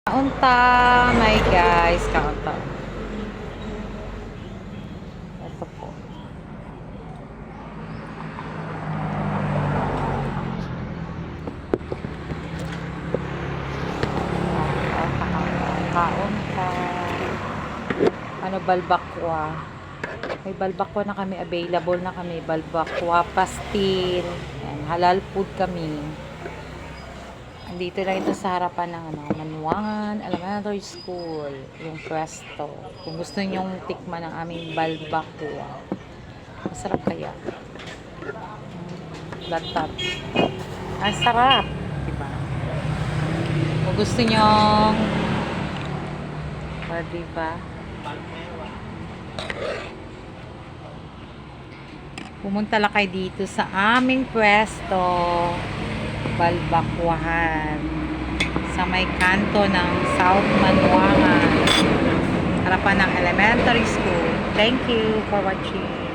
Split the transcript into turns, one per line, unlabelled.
Kaunta, my guys, kaunta. Ito po. Kaunta. Ano, balbakwa. May balbakwa na kami, available na kami. Balbakwa, pastil. Yan, halal food kami. Andito lang ito sa harapan ng Manuangan Elementary School, yung pwesto. Kung gusto nyong tikman ng aming balbakwa. Masarap kaya. Latat. Ang sarap. Diba? Kung gusto nyong diba? Pumunta lang kayo dito sa aming pwesto. Balbakwahan sa may kanto ng South Manuangan, harapan ng elementary school. Thank you for watching.